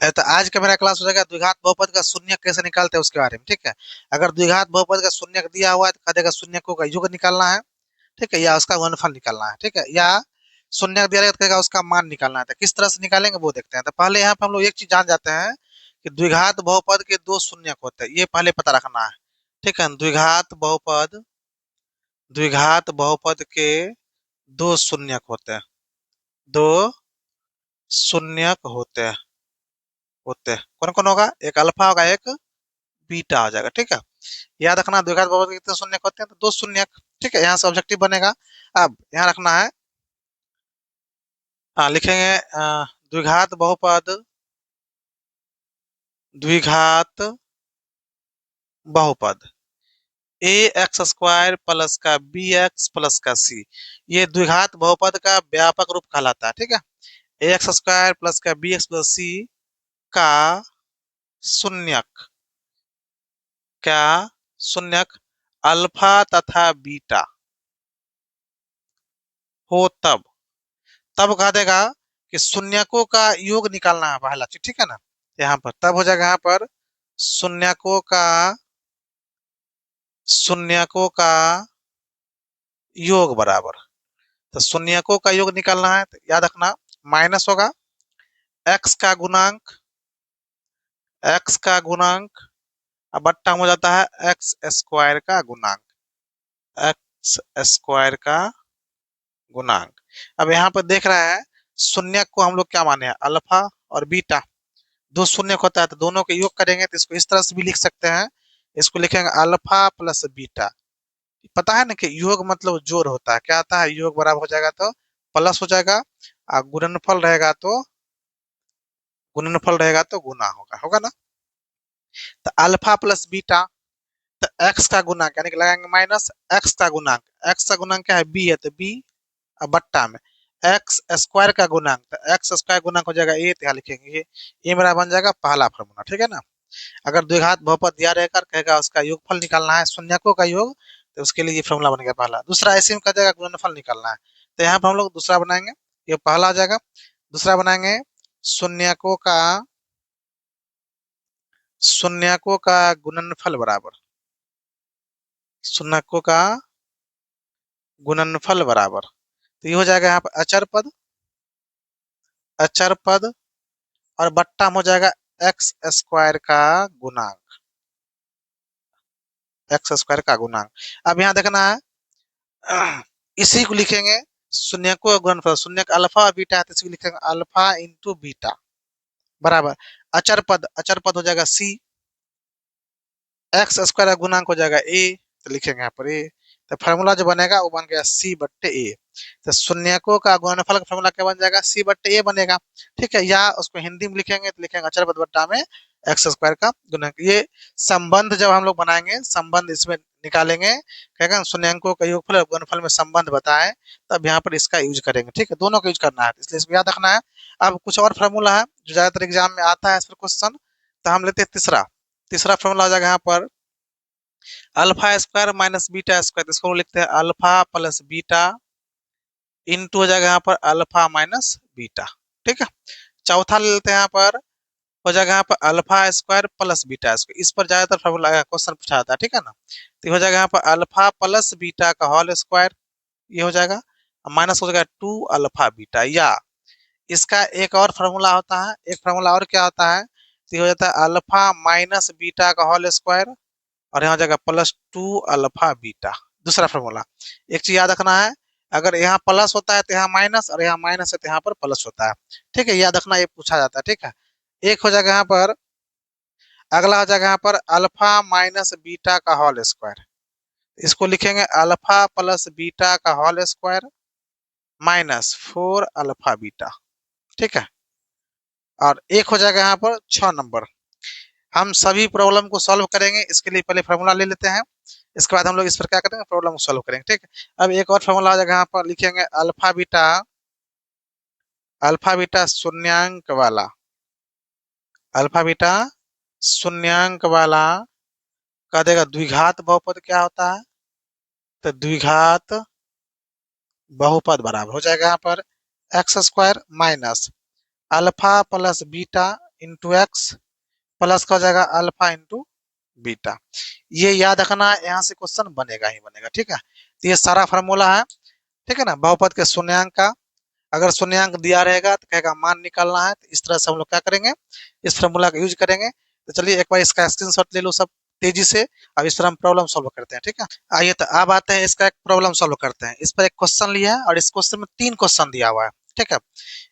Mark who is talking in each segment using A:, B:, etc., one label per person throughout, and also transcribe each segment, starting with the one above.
A: तो आज का मेरा क्लास हो जाएगा द्विघात बहुपद का शून्य कैसे निकालते हैं उसके बारे में, ठीक है। अगर द्विघात बहुपद का शून्य दिया हुआ है तो कह देगा शून्य का योग निकालना है, ठीक है, या उसका गुणनफल निकालना है, ठीक है, या शून्य दिया रहेगा तो कहेगा उसका मान निकालना है। तो किस तरह से निकालेंगे वो देखते हैं। तो पहले यहाँ पे हम लोग एक चीज जान जाते हैं कि द्विघात बहुपद के दो शून्यक होते हैं, ये पहले पता रखना है, ठीक है। द्विघात बहुपद के दो शून्यक होते हैं, दो शून्यक होते हैं कौन कौन होगा, एक अल्फा होगा, एक बीटा हो जाएगा, ठीक है। याद रखना द्विघात बहुपद के कितने शून्यक होते हैं, तो दो शून्यक, ठीक है। यहाँ से ऑब्जेक्टिव बनेगा। अब यहाँ रखना है, लिखेंगे द्विघात बहुपद ए एक्स स्क्वायर प्लस का बी एक्स प्लस का सी, ये द्विघात बहुपद का व्यापक रूप कहलाता है, ठीक है। ए एक्स स्क्वायर प्लस का बी एक्स प्लस सी का शून्यक, क्या शून्यक अल्फा तथा बीटा हो तब कह देगा कि शून्यकों का योग निकालना है पहला चीज, ठीक है ना। यहाँ पर तब हो जाएगा, यहाँ पर शून्यकों का शून्यकों का योग बराबर, तो शून्यकों का योग निकालना है तो याद रखना माइनस होगा एक्स का गुणांक, एक्स का गुणांक अब बट्टा हो जाता है एक्स स्क्वायर का गुणांक, एक्स स्क्वायर का गुणांक। अब यहाँ पर देख रहे हैं शून्य को हम लोग क्या माने हैं, अल्फा और बीटा, दो शून्य होता है तो दोनों के योग करेंगे तो इसको इस तरह से भी लिख सकते हैं, इसको लिखेंगे अल्फा प्लस बीटा। पता है ना कि योग मतलब जोड़ होता है, क्या आता है, योग बराबर हो जाएगा तो प्लस हो जाएगा, और गुणनफल रहेगा तो गुना होगा, होगा ना। तो अल्फा प्लस बीटा, तो एक्स का गुणांक यानी कि लगाएंगे माइनस एक्स का गुणांक, एक्स का गुणांक क्या है, बी है, तो बी बट्टा में एक्स स्क्वायर का गुणांक, तो एक्स स्क्वायर गुणांक हो जाएगा ए, तो यहाँ लिखेंगे ये मेरा बन जाएगा पहला फॉर्मूला, ठीक है ना। अगर द्विघात बहुपद दिया रहेगा कहेगा उसका योगफल निकालना है, शून्यकों का योग, तो उसके लिए ये फॉर्मूला बन गया पहला। दूसरा ऐसे में कह जाएगा गुणनफल निकालना है, तो यहाँ पर हम लोग दूसरा बनाएंगे, ये पहला आ जाएगा। दूसरा बनाएंगे शून्यकों का शून्यकों का गुणनफल बराबर, शून्यकों का गुणनफल बराबर, तो ये हो जाएगा यहाँ पर अचर पद और बट्टा में हो जाएगा एक्स स्क्वायर का गुणांक, एक्स स्क्वायर का गुणांक। अब यहाँ देखना है इसी को लिखेंगे शून्यकों का गुणनफल, शून्य अल्फा और बीटा है तो इसी को लिखेंगे अल्फा इंटू बीटा बराबर अचर पद हो जाएगा सी, एक्स स्क्वायर का गुणांक हो जाएगा ए, तो लिखेंगे यहाँ पर ए, तो फार्मूला जो बनेगा वो बन गया सी बट्टे ए। तो शून्यकों का गुणनफल का फार्मूला क्या बन जाएगा, सी बट्टे ए बनेगा, ठीक है। या उसको हिंदी में लिखेंगे तो लिखेंगे अचर पद बट्टा में एक्स स्क्वायर का गुणक। ये संबंध जब हम लोग बनाएंगे, संबंध इसमें निकालेंगे, कहेगा शून्यकों का योगफल और गुणनफल में संबंध बताएं, तब यहाँ पर इसका यूज करेंगे, ठीक है। दोनों का यूज करना है इसलिए इसको याद रखना है। अब कुछ और फार्मूला है जो ज्यादातर एग्जाम में आता है इस पर क्वेश्चन, तो हम लेते हैं तीसरा। तीसरा फार्मूला हो जाएगा यहाँ पर alpha square minus beta square, इसको लिखते हैं अल्फा प्लस बीटा इंटू हो जाएगा यहाँ पर अल्फा माइनस बीटा, ठीक है। चौथा ले लेते हैं, यहाँ पर हो जाएगा यहाँ पर alpha square plus beta square, इस पर ज्यादातर फॉर्मूला क्वेश्चन पूछा जाता है, ठीक है ना। तो ये हो जाएगा यहाँ पर अल्फा प्लस बीटा का होल स्क्वायर, ये हो जाएगा माइनस हो जाएगा टू अल्फा बीटा। या इसका एक और फार्मूला होता है, एक फार्मूला और क्या होता है, तो ये हो जाता है अल्फा माइनस बीटा का होल स्क्वायर और यहाँ हो जाएगा प्लस टू अल्फा बीटा, दूसरा फार्मूला। एक चीज याद रखना है, अगर यहाँ प्लस होता है तो यहाँ माइनस, और यहाँ माइनस है तो यहाँ पर प्लस होता है, ठीक है। याद रखना ये पूछा जाता है, ठीक है। एक हो जाएगा यहाँ पर, अगला हो जाएगा यहाँ पर अल्फा माइनस बीटा का होल स्क्वायर, इसको लिखेंगे अल्फा प्लस बीटा का whole square minus four alpha beta, ठीक है। और एक हो जाएगा यहाँ पर 6 नंबर, हम सभी प्रॉब्लम को सॉल्व करेंगे, इसके लिए पहले फार्मूला ले लेते हैं, इसके बाद हम लोग इस पर क्या करेंगे, प्रॉब्लम को सॉल्व करेंगे, ठीक है। अब एक और फार्मूला आ जाएगा, यहाँ पर लिखेंगे अल्फा बीटा शून्यांक वाला, अल्फा बीटा शून्यांक वाला कह देगा द्विघात बहुपद क्या होता है, तो द्विघात बहुपद बराबर हो जाएगा यहाँ पर x square minus alpha plus beta into x plus का हो जाएगा अल्फा इंटू बीटा। ये याद रखना है, यहाँ से क्वेश्चन बनेगा ही बनेगा। ठीक है, तो ये सारा फार्मूला है। ठीक है ना, बहुपद के शून्यंक का अगर शून्यंक दिया रहेगा तो कहेगा मान निकालना है, तो इस तरह से हम लोग क्या करेंगे, इस फार्मूला का यूज करेंगे। तो चलिए एक बार इसका स्क्रीनशॉट ले लो सब तेजी से। अब इस पर हम प्रॉब्लम सॉल्व करते हैं। ठीक है, आइए तो अब आते हैं इसका एक प्रॉब्लम सॉल्व करते हैं। इस पर एक क्वेश्चन लिया है और इस क्वेश्चन में 3 क्वेश्चन दिया हुआ है। ठीक है,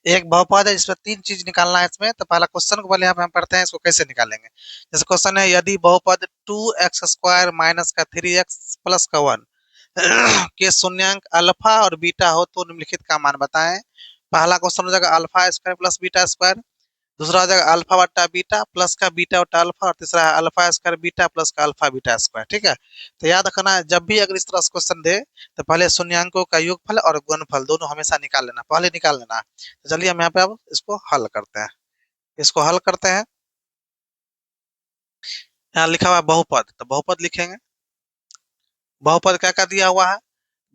A: एक बहुपद है जिसमें 3 चीज निकालना है इसमें। तो पहला क्वेश्चन को पहले यहाँ पे हम पढ़ते हैं, इसको कैसे निकालेंगे। जैसे क्वेश्चन है, यदि बहुपद 2x² माइनस का 3x प्लस का 1 के शून्यंक अल्फा और बीटा हो तो निम्नलिखित का मान बताएं। पहला क्वेश्चन हो जाएगा alpha square plus beta square, दूसरा हो जाएगा अल्फा बट्टा बीटा प्लस का बीटा बट्टा अल्फा, और तीसरा है अल्फा स्क्वायर बीटा प्लस का अल्फा बीटा स्क्वायर। ठीक है, तो याद रखना है जब भी अगर इस तरह से क्वेश्चन दे तो पहले शून्यंकों का योगफल और गुणनफल दोनों हमेशा निकाल लेना, पहले निकाल लेना है। तो चलिए हम यहाँ पे अब इसको हल करते हैं। इसको हल करते हैं। यहाँ लिखा हुआ है बहुपद, तो बहुपद लिखेंगे। बहुपद क्या क्या दिया हुआ है,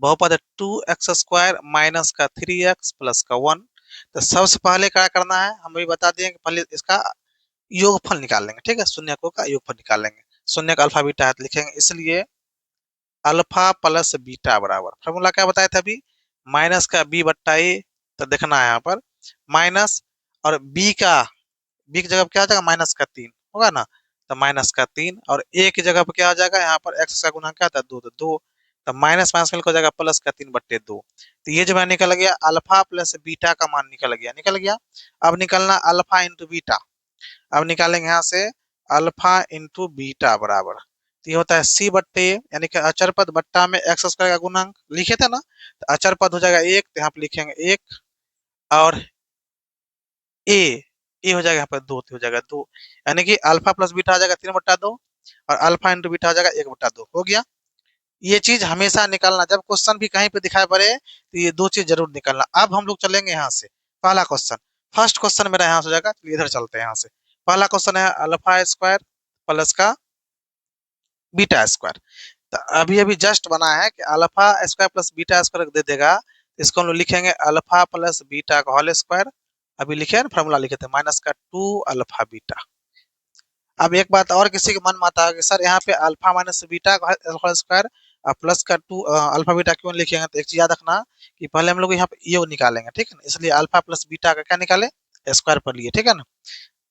A: बहुपद 2x² माइनस का 3x प्लस का 1। तो सबसे पहले क्या करना है, हम भी बता दें कि पहले इसका योगफल निकाल लेंगे। ठीक है, शून्यकों का योगफल निकाल लेंगे। शून्य का अल्फा बीटा है तो लिखेंगे, इसलिए अल्फा प्लस बीटा बराबर, फॉर्मूला क्या बताया था अभी, माइनस का बी बट्टा ए। तो देखना है यहाँ पर माइनस और बी की जगह पर क्या हो जाएगा, माइनस का 3 होगा ना। तो माइनस का 3 और ए की जगह पर क्या हो जाएगा, यहाँ पर एक्स का गुना क्या था 2, तो 2। तो माइनस माइनस मिलकर हो जाएगा प्लस का 3/2। तो ये जो मैं निकल गया अल्फा प्लस बीटा का मान निकल गया। अब निकलना अल्फा इंटू बीटा। अब निकालेंगे यहाँ से अल्फा इंटू बीटा बराबर, तो ये होता है सी बट्टे, यानी कि अचर पद बट्टा में एक्स स्क्वायर का गुणांक लिखे थे ना, तो अचर पद हो जाएगा 1, तो यहाँ पे लिखेंगे 1, और ए ए हो जाएगा यहाँ पर 2, तो हो जाएगा 2, यानी कि अल्फा प्लस बीटा आ जाएगा 3/2, और अल्फा इंटू बीटा हो जाएगा 1/2। हो गया। ये चीज हमेशा निकालना, जब क्वेश्चन भी कहीं पे दिखाई पड़े तो ये 2 चीज जरूर निकालना। अब हम लोग चलेंगे यहाँ से पहला क्वेश्चन, फर्स्ट क्वेश्चन मेरा यहाँ से हो जाएगा, तो इधर चलते हैं यहाँ से। पहला क्वेश्चन है अल्फा स्क्वायर प्लस का बीटा स्क्वायर। तो अभी अभी जस्ट बना है कि alpha square plus beta square दे देगा, इसको हम लोग लिखेंगे अल्फा प्लस बीटा का होल स्क्वायर। अभी लिखे ना फॉर्मूला लिखे थे माइनस का 2 अल्फा बीटा। अब एक बात और किसी के मन में आता है कि सर यहाँ पे अल्फा माइनस बीटा का होल स्क्वायर प्लस का 2 अल्फा बीटा क्यों लिखेंगे, तो एक चीज याद रखना कि पहले हम लोग यहाँ पे ये निकालेंगे। ठीक है ना, इसलिए अल्फा प्लस बीटा का क्या निकाले, स्क्वायर पर लिए। ठीक है ना,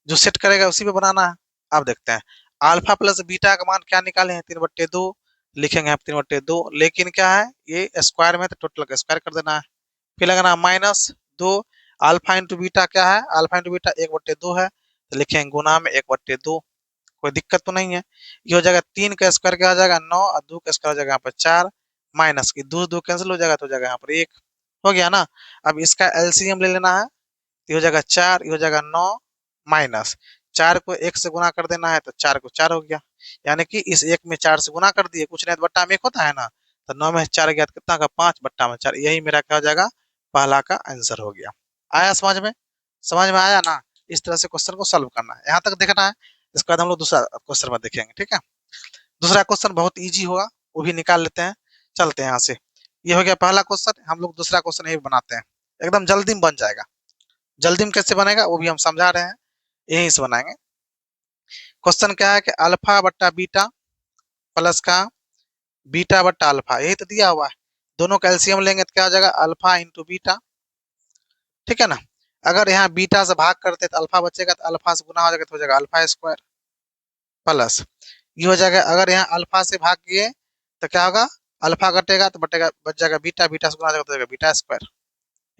A: जो सेट करेगा उसी पे बनाना है। अब देखते हैं अल्फा प्लस बीटा का मान क्या निकाले हैं, 3/2 लिखेंगे आप 3/2, लेकिन क्या है ये स्क्वायर में, तो टोटल का स्क्वायर कर देना है। फिर लगाना -2, अल्फा इंटू बीटा क्या है, अल्फा इंटू बीटा 1/2 है, तो लिखेंगे गुना में 1/2। कोई दिक्कत तो नहीं है। ये हो जाएगा 3 का स्क्वायर क्या हो जाएगा 9, और 2 का स्क्वायर हो जाएगा यहाँ पर 4, माइनस की 2 2 कैंसिल हो जाएगा तो हो जाएगा यहाँ पर 1। हो गया ना। अब इसका एलसीएम ले लेना है, तो ये हो जाएगा 4, ये हो जाएगा 9, माइनस 4 को 1 से गुना कर देना है, तो 4 को 4 हो गया, यानी कि इस 1 में 4 से गुना कर दिए, कुछ नहीं तो बट्टा में 1 होता है ना। तो 9 में 4 गया तो कितना का 5 बट्टा में 4, यही मेरा क्या हो जाएगा, पहला का आंसर हो गया। आया समझ में, समझ में आया ना। इस तरह से क्वेश्चन को सॉल्व करना है, यहाँ तक देखना है। इसके बाद हम लोग दूसरा क्वेश्चन में देखेंगे। ठीक है, दूसरा क्वेश्चन बहुत इजी होगा, वो भी निकाल लेते हैं। चलते हैं यहाँ से, ये हो गया पहला क्वेश्चन। हम लोग दूसरा क्वेश्चन ये बनाते हैं, एकदम जल्दी में बन जाएगा। जल्दी में कैसे बनेगा वो भी हम समझा रहे हैं, यहीं से बनाएंगे। क्वेश्चन क्या है कि अल्फा बट्टा बीटा प्लस का बीटा बट्टा अल्फा, यही तो दिया हुआ है। दोनों का एलसीएम लेंगे तो क्या हो जाएगा अल्फा इंटू बीटा। ठीक है ना, अगर यहाँ बीटा से भाग करते तो अल्फा बचेगा, तो अल्फा से गुना हो जाएगा तो हो जाएगा अल्फा स्क्वायर, प्लस ये हो जाएगा अगर यहाँ अल्फा से भाग किए तो क्या होगा, अल्फा घटेगा तो बटेगा बच जाएगा बीटा, बीटा से गुना हो जाएगा तो हो जाएगा बीटा स्क्वायर।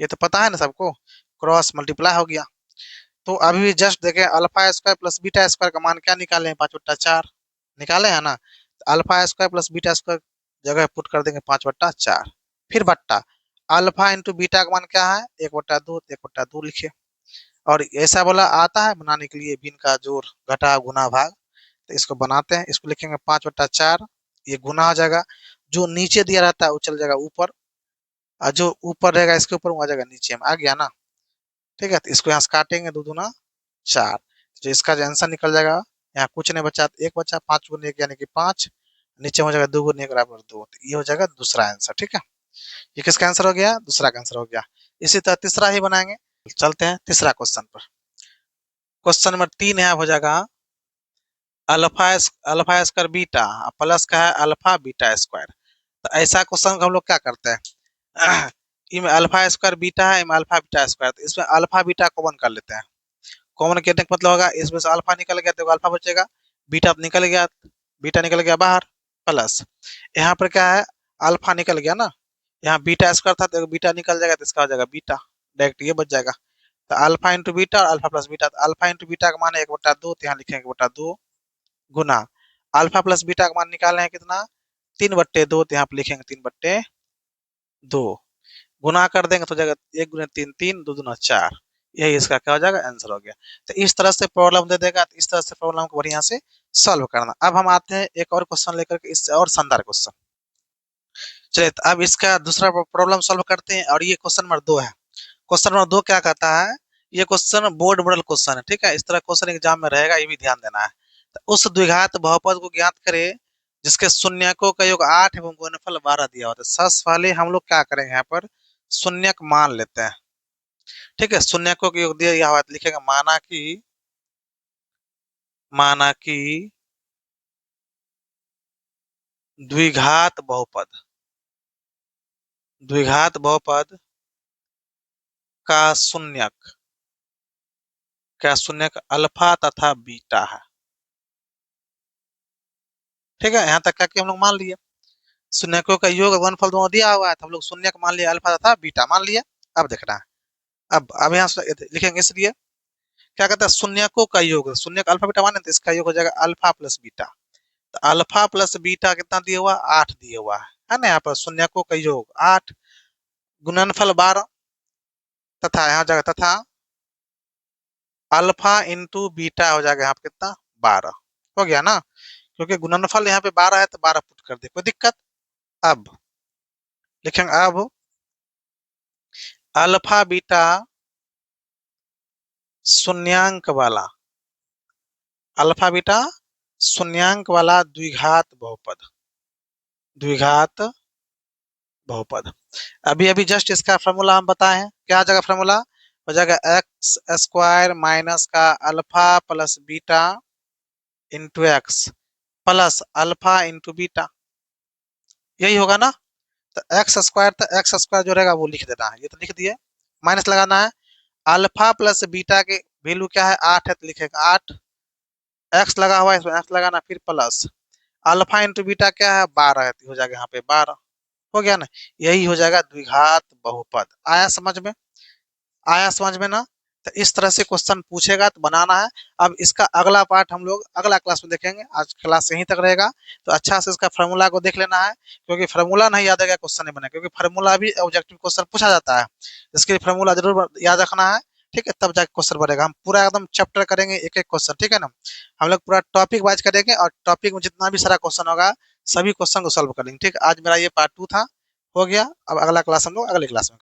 A: ये तो पता है ना सबको, क्रॉस मल्टीप्लाई हो गया। तो अभी भी जस्ट देखें alpha square plus beta square का मान क्या निकाले हैं, 5/4 निकाले हैं ना। तो alpha square plus beta square जगह पुट कर देंगे 5/4, फिर बट्टा अल्फा इंटू बीटा का मान क्या है 1/2, 1/2 लिखे। और ऐसा बोला आता है बनाने के लिए भिन्न का जोड़ घटा गुना भाग, तो इसको बनाते हैं। इसको लिखेंगे 5/4, ये गुना हो जाएगा, जो नीचे दिया रहता है वो चल जाएगा ऊपर, और जो ऊपर रहेगा इसके ऊपर वो आ जाएगा नीचे में, आ गया ना। ठीक है, तो इसको यहाँ से काटेंगे 2 दूना 4, तो इसका जो आंसर निकल जाएगा, यहाँ कुछ नहीं बचा, एक बचा 5 गुने 1 यानी कि 5, नीचे हो जाएगा 2 गुने 1 बराबर 2, तो ये हो जाएगा दूसरा आंसर। ठीक है, ये किसका आंसर हो गया, दूसरा का आंसर हो गया। इसी तरह तीसरा ही बनाएंगे। चलते हैं तीसरा क्वेश्चन पर। क्वेश्चन नंबर 3 यहाँ हो जाएगा अल्फा स्क्वायर बीटा प्लस का है अल्फा बीटा स्क्वायर। तो ऐसा क्वेश्चन हम लोग क्या करते हैं इनमें अल्फा स्क्वायर बीटा है, इनमें अल्फा बीटा स्क्वायर, तो इसमें अल्फा बीटा कॉमन कर लेते हैं। कॉमन करने का मतलब होगा इसमें से अल्फा निकल गया तो अल्फा बचेगा, बीटा तो निकल गया, बीटा निकल गया बाहर, प्लस यहाँ पर क्या है अल्फा निकल गया ना, यहाँ बीटा स्क्वायर था तो बीटा निकल जाएगा तो इसका हो जाएगा बीटा, डायरेक्ट ये बच जाएगा। तो अल्फा इंटू बीटा और अल्फा प्लस बीटा, तो अल्फा इंटू बीटा का मान है 1/2, तो यहाँ लिखेंगे 1/2 गुना अल्फा प्लस बीटा का मान निकालना है कितना 3/2, तो यहाँ पे लिखेंगे 3/2 गुना कर देंगे तो जाएगा 1 गुना 3 3 2 दूना 4, यही इसका क्या हो जाएगा आंसर हो गया। तो इस तरह से प्रॉब्लम दे देगा, तो इस तरह से प्रॉब्लम को बढ़िया से सॉल्व करना। अब हम आते हैं एक और क्वेश्चन लेकर के, इससे और शानदार क्वेश्चन। चलिए तो अब इसका दूसरा प्रॉब्लम सॉल्व करते हैं, और ये क्वेश्चन नंबर 2 है। क्वेश्चन नंबर 2 क्या कहता है, ये क्वेश्चन बोर्ड मॉडल क्वेश्चन है, ठीक है, इस तरह क्वेश्चन एग्जाम में रहेगा, ये भी ध्यान देना है। तो उस द्विघात बहुपद को ज्ञात करें जिसके शून्यकों का योग 8 एवं गुणनफल 12 दिया होता है। सबसे पहले हम लोग क्या करेंगे, यहाँ पर शून्यक मान लेते हैं, ठीक है, शून्यकों का योग दिया हुआ है, तो लिखेगा माना कि द्विघात बहुपद का शून्यक अल्फा तथा बीटा है, ठीक है, यहाँ तक का हम लोग मान लिए। शून्यकों का योग गुणनफल दोनों दिया हुआ है, तो हम लोग शून्यक मान लिया, अल्फा तथा बीटा मान लिया। अब देखना है, अब यहाँ से लिखेंगे, इसलिए क्या कहता है शून्यकों का योग, शून्यक अल्फा बीटा माने तो इसका योग हो जाएगा अल्फा प्लस बीटा। तो अल्फा प्लस बीटा कितना दिया हुआ 8 दिया हुआ है ना, यहाँ पर शून्यकों का योग 8 गुणनफल 12 तथा यहाँ जाएगा तथा अल्फा इंटू बीटा हो जाएगा यहाँ पे कितना 12 हो गया ना, क्योंकि गुणनफल यहाँ पे 12 है तो 12 पुट कर दे, कोई दिक्कत। अब लिखेंगे अब अल्फा बीटा शून्यांक वाला द्विघात बहुपद। अभी अभी जस्ट इसका फॉर्मूला हम बताए हैं, क्या आ जाएगा फॉर्मूला, हो जाएगा एक्स स्क्वायर माइनस का alpha plus beta into x plus alpha into beta, यही होगा ना। तो एक्स स्क्वायर जो रहेगा वो लिख देना है, ये तो लिख दिए, माइनस लगाना है, अल्फा प्लस बीटा के वैल्यू क्या है 8 है, तो लिखेगा 8, एक्स लगा हुआ है इसमें एक्स लगाना, फिर प्लस अल्फा इंटू बीटा क्या है 12 है, तो हो जाएगा यहाँ पे 12, हो गया ना, यही हो जाएगा द्विघात बहुपद। आया समझ में ना। तो इस तरह से क्वेश्चन पूछेगा तो बनाना है। अब इसका अगला पार्ट हम लोग अगला क्लास में देखेंगे, आज क्लास यहीं तक रहेगा। तो अच्छा से इसका फार्मूला को देख लेना है, क्योंकि फार्मूला नहीं याद है क्वेश्चन नहीं बने, क्योंकि फार्मूला भी ऑब्जेक्टिव क्वेश्चन पूछा जाता है, इसके लिए फार्मूला जरूर याद रखना है, ठीक है, तब जाके क्वेश्चन बनेगा। हम पूरा एकदम चैप्टर करेंगे एक एक क्वेश्चन, ठीक है ना, हम लोग पूरा टॉपिक वाइज करेंगे, और टॉपिक में जितना भी सारा क्वेश्चन होगा सभी क्वेश्चन को सॉल्व करेंगे, ठीक है। आज मेरा ये पार्ट 2 था, हो गया। अब अगला क्लास हम लोग अगले क्लास में